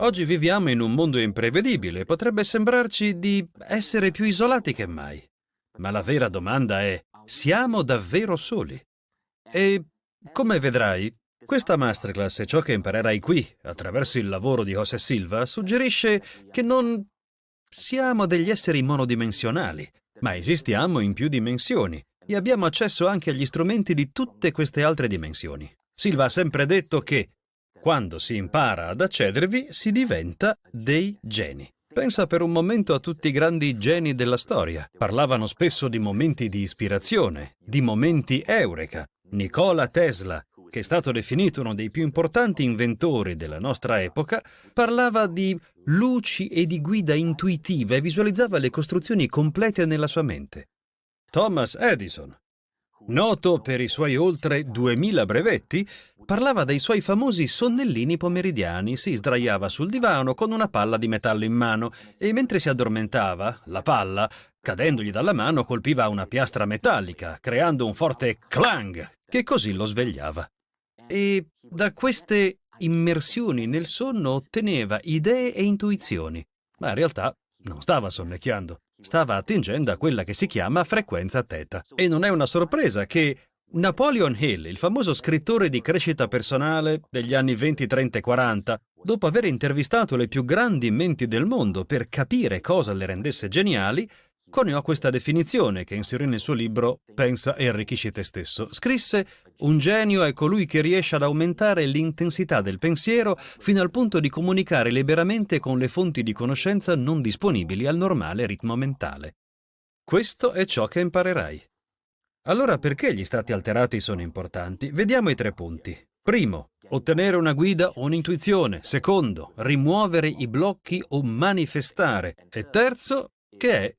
Oggi viviamo in un mondo imprevedibile, potrebbe sembrarci di essere più isolati che mai. Ma la vera domanda è: siamo davvero soli? E come vedrai, questa masterclass e ciò che imparerai qui, attraverso il lavoro di José Silva, suggerisce che non siamo degli esseri monodimensionali, ma esistiamo in più dimensioni e abbiamo accesso anche agli strumenti di tutte queste altre dimensioni. Silva ha sempre detto che quando si impara ad accedervi si diventa dei geni. Pensa per un momento a tutti i grandi geni della storia. Parlavano spesso di momenti di ispirazione, di momenti eureka. Nikola Tesla, che è stato definito uno dei più importanti inventori della nostra epoca, parlava di luci e di guida intuitiva e visualizzava le costruzioni complete nella sua mente. Thomas Edison, noto per i suoi oltre 2000 brevetti, parlava dei suoi famosi sonnellini pomeridiani, si sdraiava sul divano con una palla di metallo in mano e mentre si addormentava, la palla, cadendogli dalla mano, colpiva una piastra metallica, creando un forte clang, che così lo svegliava. E da queste immersioni nel sonno otteneva idee e intuizioni, ma in realtà non stava sonnecchiando, stava attingendo a quella che si chiama frequenza teta. E non è una sorpresa che Napoleon Hill, il famoso scrittore di crescita personale degli anni 20, 30 e 40, dopo aver intervistato le più grandi menti del mondo per capire cosa le rendesse geniali, coniò questa definizione che inserì nel suo libro Pensa e arricchisci te stesso. Scrisse: un genio è colui che riesce ad aumentare l'intensità del pensiero fino al punto di comunicare liberamente con le fonti di conoscenza non disponibili al normale ritmo mentale. Questo è ciò che imparerai. Allora, perché gli stati alterati sono importanti? Vediamo i 3 punti. Primo, ottenere una guida o un'intuizione. Secondo, rimuovere i blocchi o manifestare. E terzo, che è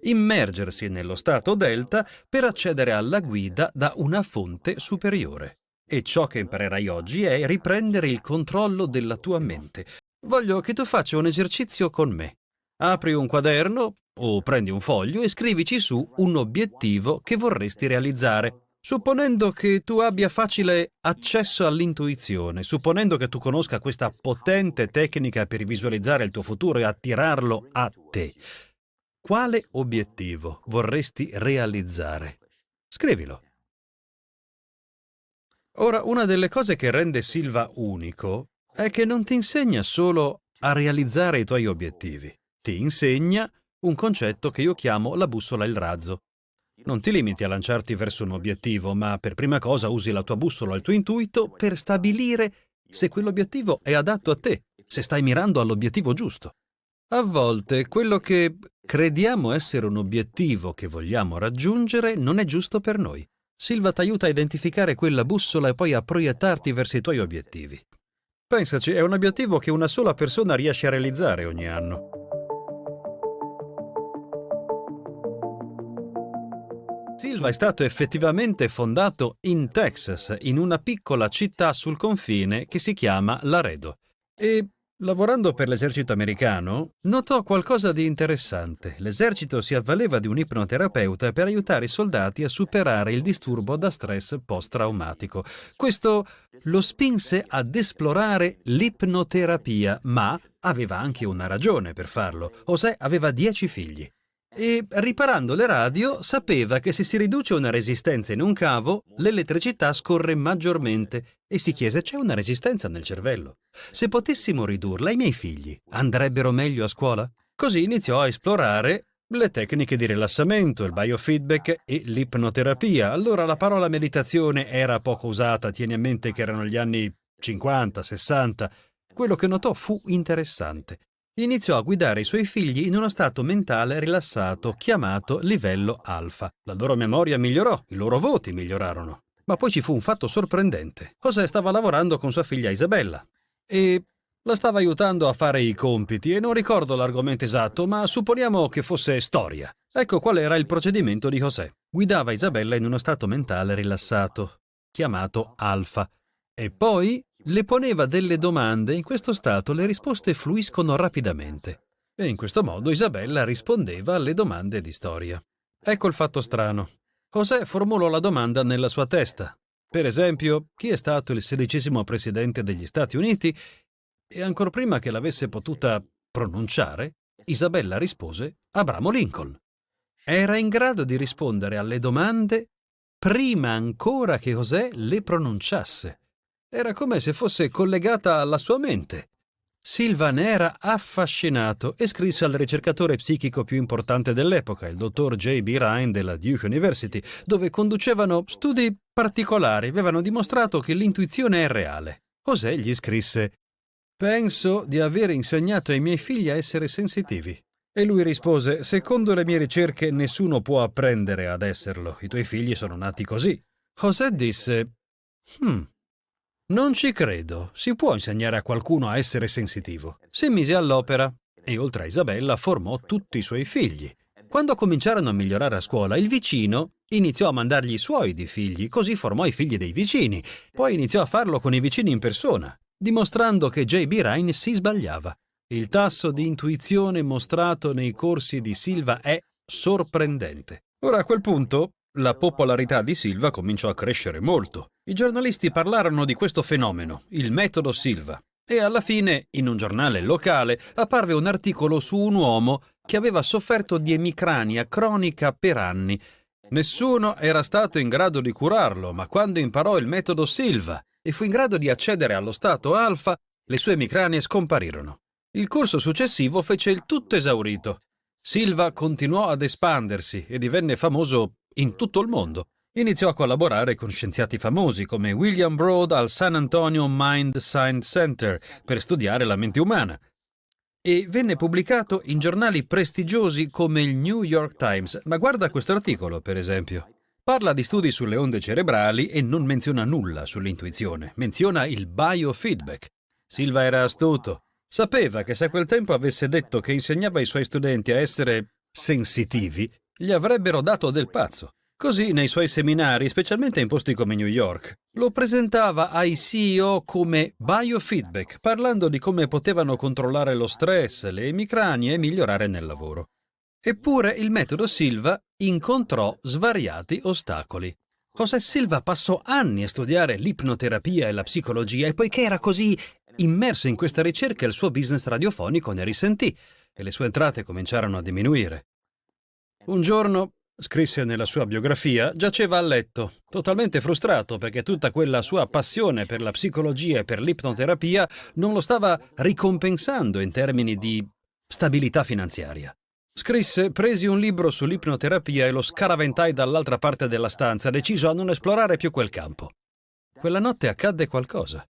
immergersi nello stato delta per accedere alla guida da una fonte superiore. E ciò che imparerai oggi è riprendere il controllo della tua mente. Voglio che tu faccia un esercizio con me. Apri un quaderno o prendi un foglio e scrivici su un obiettivo che vorresti realizzare. Supponendo che tu abbia facile accesso all'intuizione, supponendo che tu conosca questa potente tecnica per visualizzare il tuo futuro e attirarlo a te, quale obiettivo vorresti realizzare? Scrivilo. Ora, una delle cose che rende Silva unico è che non ti insegna solo a realizzare i tuoi obiettivi, ti insegna un concetto che io chiamo la bussola e il razzo. Non ti limiti a lanciarti verso un obiettivo, ma per prima cosa usi la tua bussola e il tuo intuito per stabilire se quell'obiettivo è adatto a te, se stai mirando all'obiettivo giusto. A volte quello che crediamo essere un obiettivo che vogliamo raggiungere non è giusto per noi. Silva ti aiuta a identificare quella bussola e poi a proiettarti verso i tuoi obiettivi. Pensaci, è un obiettivo che una sola persona riesce a realizzare ogni anno. Silva è stato effettivamente fondato in Texas, in una piccola città sul confine che si chiama Laredo. E lavorando per l'esercito americano, notò qualcosa di interessante. L'esercito si avvaleva di un ipnoterapeuta per aiutare i soldati a superare il disturbo da stress post-traumatico. Questo lo spinse ad esplorare l'ipnoterapia, ma aveva anche una ragione per farlo. José aveva 10 figli. E riparando le radio sapeva che se si riduce una resistenza in un cavo, l'elettricità scorre maggiormente e si chiese: c'è una resistenza nel cervello. Se potessimo ridurla, i miei figli andrebbero meglio a scuola? Così iniziò a esplorare le tecniche di rilassamento, il biofeedback e l'ipnoterapia. Allora la parola meditazione era poco usata, tieni a mente che erano gli anni 50, 60. Quello che notò fu interessante. Iniziò a guidare i suoi figli in uno stato mentale rilassato chiamato livello alfa. La loro memoria migliorò, i loro voti migliorarono. Ma poi ci fu un fatto sorprendente. José stava lavorando con sua figlia Isabella e la stava aiutando a fare i compiti e non ricordo l'argomento esatto, ma supponiamo che fosse storia. Ecco qual era il procedimento di José. Guidava Isabella in uno stato mentale rilassato, chiamato alfa, e poi le poneva delle domande. In questo stato le risposte fluiscono rapidamente e in questo modo Isabella rispondeva alle domande di storia. Ecco il fatto strano. José formulò la domanda nella sua testa. Per esempio, chi è stato il 16° presidente degli Stati Uniti? e ancor prima che l'avesse potuta pronunciare, Isabella rispose Abramo Lincoln. Era in grado di rispondere alle domande prima ancora che José le pronunciasse. Era come se fosse collegata alla sua mente. Silva ne era affascinato e scrisse al ricercatore psichico più importante dell'epoca, il dottor J.B. Rhine della Duke University, dove conducevano studi particolari, avevano dimostrato che l'intuizione è reale. José gli scrisse «Penso di aver insegnato ai miei figli a essere sensitivi». E lui rispose «Secondo le mie ricerche nessuno può apprendere ad esserlo, i tuoi figli sono nati così». José disse «Non ci credo, si può insegnare a qualcuno a essere sensitivo». Si mise all'opera e oltre a Isabella formò tutti i suoi figli. Quando cominciarono a migliorare a scuola, il vicino iniziò a mandargli i suoi di figli, così formò i figli dei vicini. Poi iniziò a farlo con i vicini in persona, dimostrando che J.B. Rhine si sbagliava. Il tasso di intuizione mostrato nei corsi di Silva è sorprendente. Ora, a quel punto, la popolarità di Silva cominciò a crescere molto. I giornalisti parlarono di questo fenomeno, il metodo Silva, e alla fine, in un giornale locale, apparve un articolo su un uomo che aveva sofferto di emicrania cronica per anni. Nessuno era stato in grado di curarlo, ma quando imparò il metodo Silva e fu in grado di accedere allo stato alfa, le sue emicranie scomparirono. Il corso successivo fece il tutto esaurito. Silva continuò ad espandersi e divenne famoso in tutto il mondo. Iniziò a collaborare con scienziati famosi come William Broad al San Antonio Mind Science Center per studiare la mente umana e venne pubblicato in giornali prestigiosi come il New York Times. Ma guarda questo articolo, per esempio. Parla di studi sulle onde cerebrali e non menziona nulla sull'intuizione. Menziona il biofeedback. Silva era astuto. Sapeva che se a quel tempo avesse detto che insegnava ai suoi studenti a essere sensitivi, gli avrebbero dato del pazzo. Così nei suoi seminari, specialmente in posti come New York, lo presentava ai CEO come biofeedback, parlando di come potevano controllare lo stress, le emicranie e migliorare nel lavoro. Eppure il metodo Silva incontrò svariati ostacoli. José Silva passò anni a studiare l'ipnoterapia e la psicologia e poiché era così immerso in questa ricerca il suo business radiofonico ne risentì e le sue entrate cominciarono a diminuire. Un giorno, scrisse nella sua biografia, giaceva a letto, totalmente frustrato perché tutta quella sua passione per la psicologia e per l'ipnoterapia non lo stava ricompensando in termini di stabilità finanziaria. Scrisse, presi un libro sull'ipnoterapia e lo scaraventai dall'altra parte della stanza, deciso a non esplorare più quel campo. Quella notte accadde qualcosa.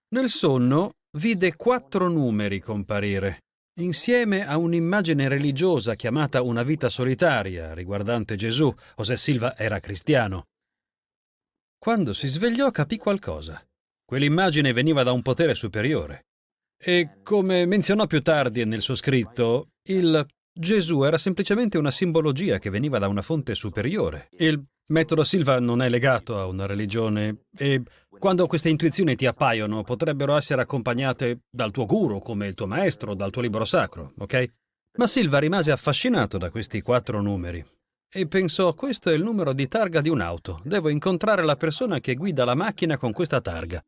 Nel sonno vide 4 numeri comparire, insieme a un'immagine religiosa chiamata Una vita solitaria, riguardante Gesù. José Silva era cristiano. Quando si svegliò capì qualcosa. Quell'immagine veniva da un potere superiore. E, come menzionò più tardi nel suo scritto, il Gesù era semplicemente una simbologia che veniva da una fonte superiore. Il metodo Silva non è legato a una religione e quando queste intuizioni ti appaiono potrebbero essere accompagnate dal tuo guru, come il tuo maestro, dal tuo libro sacro, ok? Ma Silva rimase affascinato da questi 4 numeri e pensò: questo è il numero di targa di un'auto, devo incontrare la persona che guida la macchina con questa targa.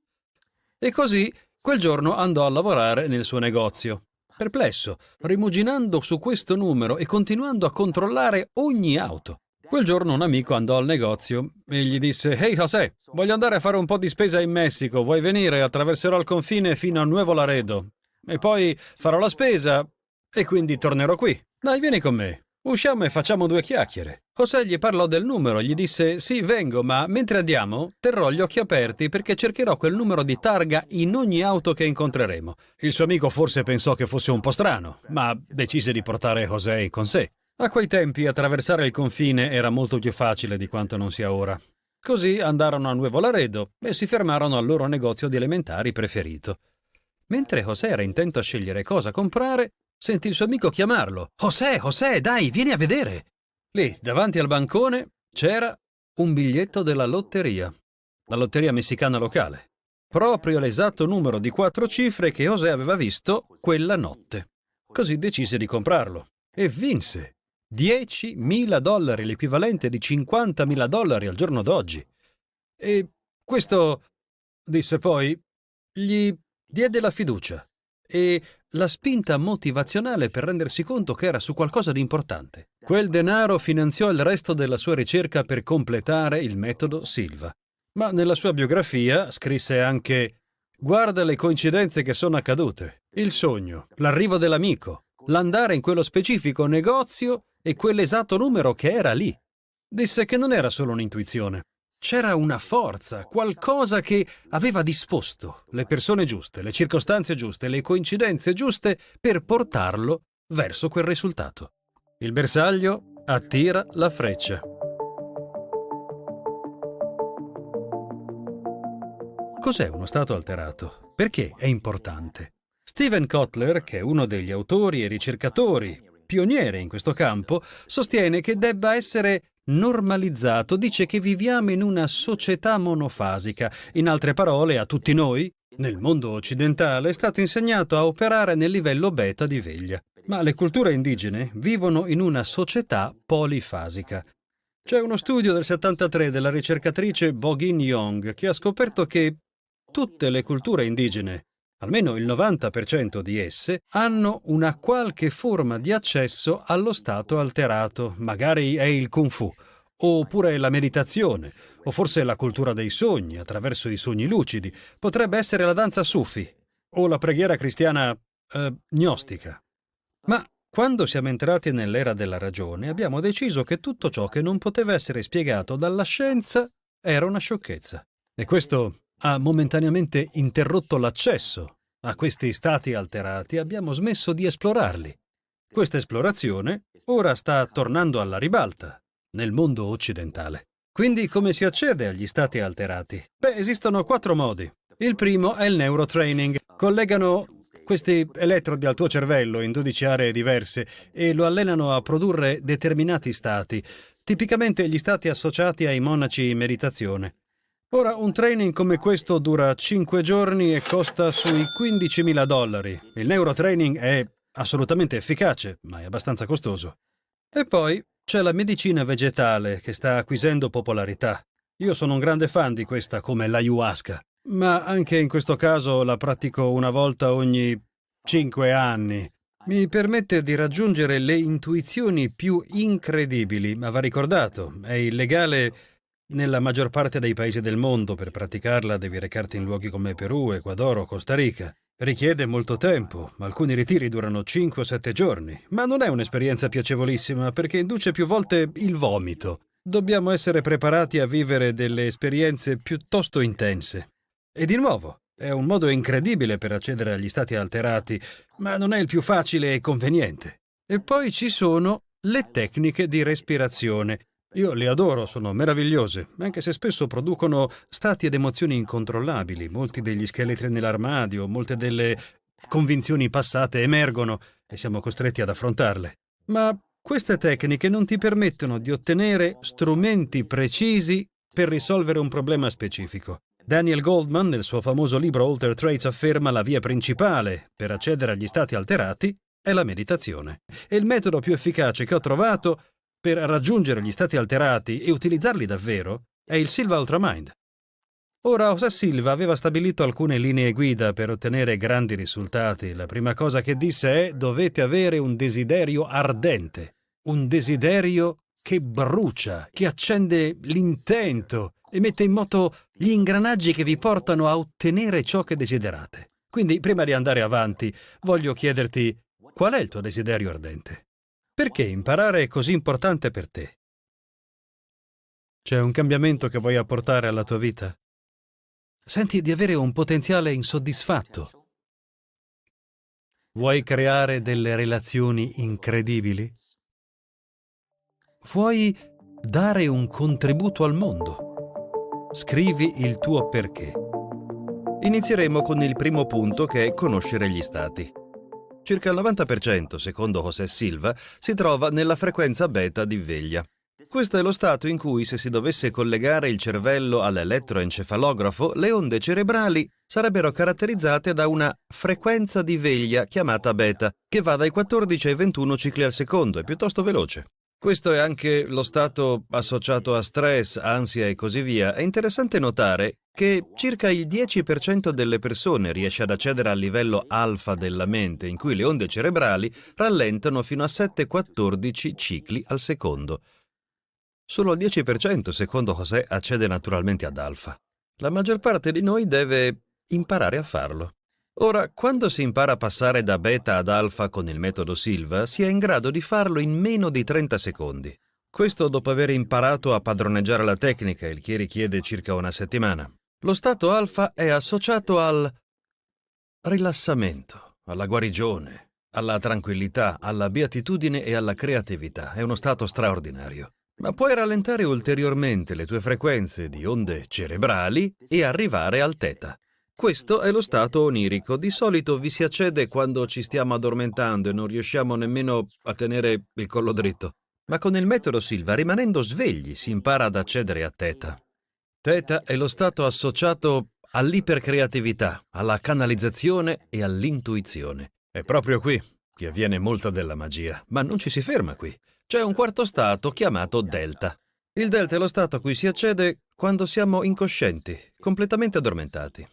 E così quel giorno andò a lavorare nel suo negozio. Perplesso, rimuginando su questo numero e continuando a controllare ogni auto. Quel giorno un amico andò al negozio e gli disse: «Ehi José, voglio andare a fare un po' di spesa in Messico, vuoi venire? Attraverserò il confine fino a Nuevo Laredo. E poi farò la spesa e quindi tornerò qui. Dai, vieni con me. Usciamo e facciamo 2 chiacchiere». José gli parlò del numero, gli disse: «Sì, vengo, ma mentre andiamo terrò gli occhi aperti perché cercherò quel numero di targa in ogni auto che incontreremo». Il suo amico forse pensò che fosse un po' strano, ma decise di portare José con sé. A quei tempi attraversare il confine era molto più facile di quanto non sia ora. Così andarono a Nuevo Laredo e si fermarono al loro negozio di elementari preferito. Mentre José era intento a scegliere cosa comprare, sentì il suo amico chiamarlo. «José, José, dai, vieni a vedere!» Lì, davanti al bancone, c'era un biglietto della lotteria. La lotteria messicana locale. Proprio l'esatto numero di 4 cifre che José aveva visto quella notte. Così decise di comprarlo. E vinse $10.000, l'equivalente di $50.000 al giorno d'oggi. E questo, disse poi, gli diede la fiducia e la spinta motivazionale per rendersi conto che era su qualcosa di importante. Quel denaro finanziò il resto della sua ricerca per completare il metodo Silva. Ma nella sua biografia scrisse anche: guarda le coincidenze che sono accadute, il sogno, l'arrivo dell'amico, l'andare in quello specifico negozio e quell'esatto numero che era lì. Disse che non era solo un'intuizione. C'era una forza, qualcosa che aveva disposto le persone giuste, le circostanze giuste, le coincidenze giuste per portarlo verso quel risultato. Il bersaglio attira la freccia. Cos'è uno stato alterato? Perché è importante? Steven Kotler, che è uno degli autori e ricercatori pioniere in questo campo, sostiene che debba essere normalizzato. Dice che viviamo in una società monofasica. In altre parole, a tutti noi, nel mondo occidentale, è stato insegnato a operare nel livello beta di veglia. Ma le culture indigene vivono in una società polifasica. C'è uno studio del 73 della ricercatrice Bo-Gin Young che ha scoperto che tutte le culture indigene, almeno il 90% di esse, hanno una qualche forma di accesso allo stato alterato. Magari è il Kung Fu, oppure la meditazione, o forse la cultura dei sogni, attraverso i sogni lucidi. Potrebbe essere la danza Sufi, o la preghiera cristiana gnostica. Ma quando siamo entrati nell'era della ragione, abbiamo deciso che tutto ciò che non poteva essere spiegato dalla scienza era una sciocchezza. E questo ha momentaneamente interrotto l'accesso a questi stati alterati. Abbiamo smesso di esplorarli. Questa esplorazione ora sta tornando alla ribalta nel mondo occidentale. Quindi come si accede agli stati alterati? Esistono 4 modi. Il primo è il neurotraining. Collegano questi elettrodi al tuo cervello in 12 aree diverse e lo allenano a produrre determinati stati, tipicamente gli stati associati ai monaci in meditazione. Ora, un training come questo dura 5 giorni e costa sui $15.000. Il neurotraining è assolutamente efficace, ma è abbastanza costoso. E poi c'è la medicina vegetale che sta acquisendo popolarità. Io sono un grande fan di questa, come l'ayahuasca, ma anche in questo caso la pratico una volta ogni 5 anni. Mi permette di raggiungere le intuizioni più incredibili, ma va ricordato, è illegale nella maggior parte dei paesi del mondo. Per praticarla devi recarti in luoghi come Perù, Ecuador o Costa Rica. Richiede molto tempo, alcuni ritiri durano 5 o 7 giorni, ma non è un'esperienza piacevolissima perché induce più volte il vomito. Dobbiamo essere preparati a vivere delle esperienze piuttosto intense. E di nuovo, è un modo incredibile per accedere agli stati alterati, ma non è il più facile e conveniente. E poi ci sono le tecniche di respirazione. Io le adoro, sono meravigliose, anche se spesso producono stati ed emozioni incontrollabili. Molti degli scheletri nell'armadio, molte delle convinzioni passate emergono e siamo costretti ad affrontarle. Ma queste tecniche non ti permettono di ottenere strumenti precisi per risolvere un problema specifico. Daniel Goldman, nel suo famoso libro Alter Traits, afferma la via principale per accedere agli stati alterati è la meditazione. E il metodo più efficace che ho trovato per raggiungere gli stati alterati e utilizzarli davvero è il Silva Ultramind. Ora, José Silva aveva stabilito alcune linee guida per ottenere grandi risultati. La prima cosa che disse è: dovete avere un desiderio ardente, un desiderio che brucia, che accende l'intento e mette in moto gli ingranaggi che vi portano a ottenere ciò che desiderate. Quindi, prima di andare avanti, voglio chiederti: qual è il tuo desiderio ardente? Perché imparare è così importante per te? C'è un cambiamento che vuoi apportare alla tua vita? Senti di avere un potenziale insoddisfatto? Vuoi creare delle relazioni incredibili? Vuoi dare un contributo al mondo? Scrivi il tuo perché. Inizieremo con il primo punto, che è conoscere gli stati. Circa il 90%, secondo José Silva, si trova nella frequenza beta di veglia. Questo è lo stato in cui, se si dovesse collegare il cervello all'elettroencefalografo, le onde cerebrali sarebbero caratterizzate da una frequenza di veglia chiamata beta, che va dai 14 ai 21 cicli al secondo, è piuttosto veloce. Questo è anche lo stato associato a stress, ansia e così via. È interessante notare che circa il 10% delle persone riesce ad accedere al livello alfa della mente, in cui le onde cerebrali rallentano fino a 7-14 cicli al secondo. Solo il 10%, secondo José, accede naturalmente ad alfa. La maggior parte di noi deve imparare a farlo. Ora, quando si impara a passare da beta ad alfa con il metodo Silva, si è in grado di farlo in meno di 30 secondi. Questo dopo aver imparato a padroneggiare la tecnica, il che richiede circa una settimana. Lo stato alfa è associato al rilassamento, alla guarigione, alla tranquillità, alla beatitudine e alla creatività. È uno stato straordinario. Ma puoi rallentare ulteriormente le tue frequenze di onde cerebrali e arrivare al teta. Questo è lo stato onirico. Di solito vi si accede quando ci stiamo addormentando e non riusciamo nemmeno a tenere il collo dritto. Ma con il metodo Silva, rimanendo svegli, si impara ad accedere a teta. Teta è lo stato associato all'ipercreatività, alla canalizzazione e all'intuizione. È proprio qui che avviene molta della magia, ma non ci si ferma qui. C'è un quarto stato chiamato delta. Il delta è lo stato a cui si accede quando siamo incoscienti, completamente addormentati.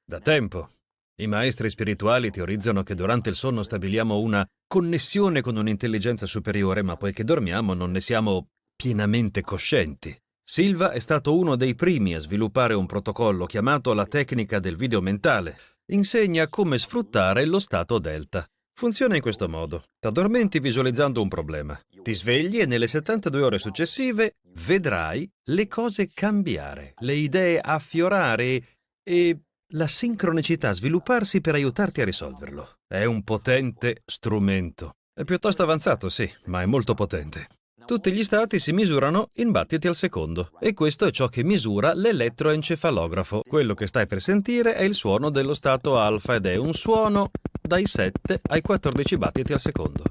Da tempo, i maestri spirituali teorizzano che durante il sonno stabiliamo una connessione con un'intelligenza superiore, ma poiché dormiamo non ne siamo pienamente coscienti. Silva è stato uno dei primi a sviluppare un protocollo chiamato la tecnica del video mentale. Insegna come sfruttare lo stato delta. Funziona in questo modo. T'addormenti visualizzando un problema. Ti svegli e nelle 72 ore successive vedrai le cose cambiare, le idee affiorare e la sincronicità svilupparsi per aiutarti a risolverlo. È un potente strumento. È piuttosto avanzato, sì, ma è molto potente. Tutti gli stati si misurano in battiti al secondo e questo è ciò che misura l'elettroencefalografo. Quello che stai per sentire è il suono dello stato alfa ed è un suono dai 7 ai 14 battiti al secondo.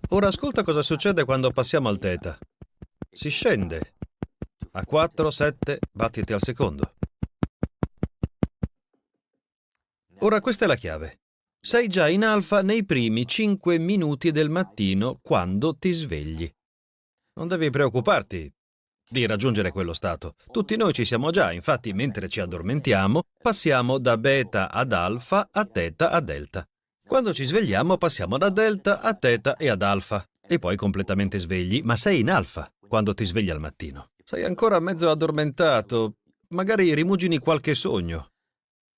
Ora ascolta cosa succede quando passiamo al teta. Si scende a 4-7 battiti al secondo. Ora questa è la chiave. Sei già in alfa nei primi 5 minuti del mattino quando ti svegli. Non devi preoccuparti di raggiungere quello stato. Tutti noi ci siamo già, infatti mentre ci addormentiamo passiamo da beta ad alfa a teta a delta. Quando ci svegliamo passiamo da delta a teta e ad alfa. E poi completamente svegli, ma sei in alfa quando ti svegli al mattino. Sei ancora mezzo addormentato, magari rimugini qualche sogno.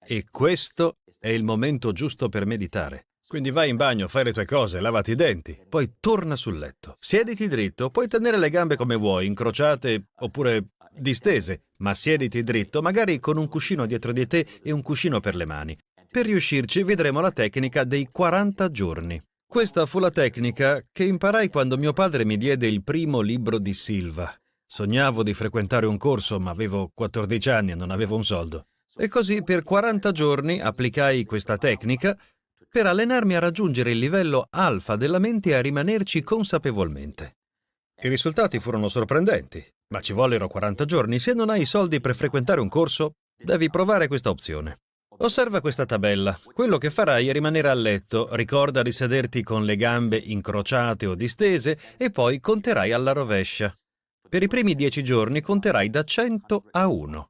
E questo è il momento giusto per meditare. Quindi vai in bagno, fai le tue cose, lavati i denti, poi torna sul letto. Siediti dritto, puoi tenere le gambe come vuoi, incrociate oppure distese, ma siediti dritto, magari con un cuscino dietro di te e un cuscino per le mani. Per riuscirci vedremo la tecnica dei 40 giorni. Questa fu la tecnica che imparai quando mio padre mi diede il primo libro di Silva. Sognavo di frequentare un corso, ma avevo 14 anni e non avevo un soldo. E così per 40 giorni applicai questa tecnica per allenarmi a raggiungere il livello alfa della mente e a rimanerci consapevolmente. I risultati furono sorprendenti, ma ci vollero 40 giorni. Se non hai i soldi per frequentare un corso, devi provare questa opzione. Osserva questa tabella. Quello che farai è rimanere a letto, ricorda di sederti con le gambe incrociate o distese e poi conterai alla rovescia. Per i primi 10 giorni conterai da 100 a 1.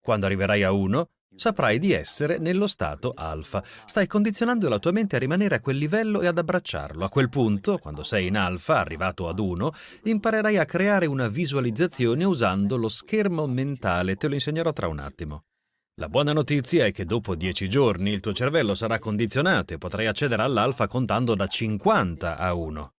Quando arriverai a 1, saprai di essere nello stato alfa. Stai condizionando la tua mente a rimanere a quel livello e ad abbracciarlo. A quel punto, quando sei in alfa, arrivato ad 1, imparerai a creare una visualizzazione usando lo schermo mentale. Te lo insegnerò tra un attimo. La buona notizia è che dopo 10 giorni il tuo cervello sarà condizionato e potrai accedere all'alfa contando da 50 a 1.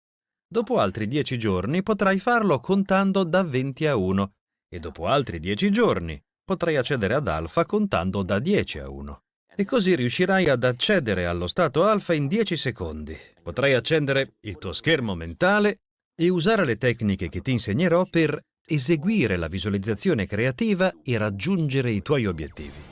Dopo altri 10 giorni potrai farlo contando da 20 a 1 e dopo altri 10 giorni potrai accedere ad alfa contando da 10 a 1. E così riuscirai ad accedere allo stato alfa in 10 secondi. Potrai accendere il tuo schermo mentale e usare le tecniche che ti insegnerò per eseguire la visualizzazione creativa e raggiungere i tuoi obiettivi.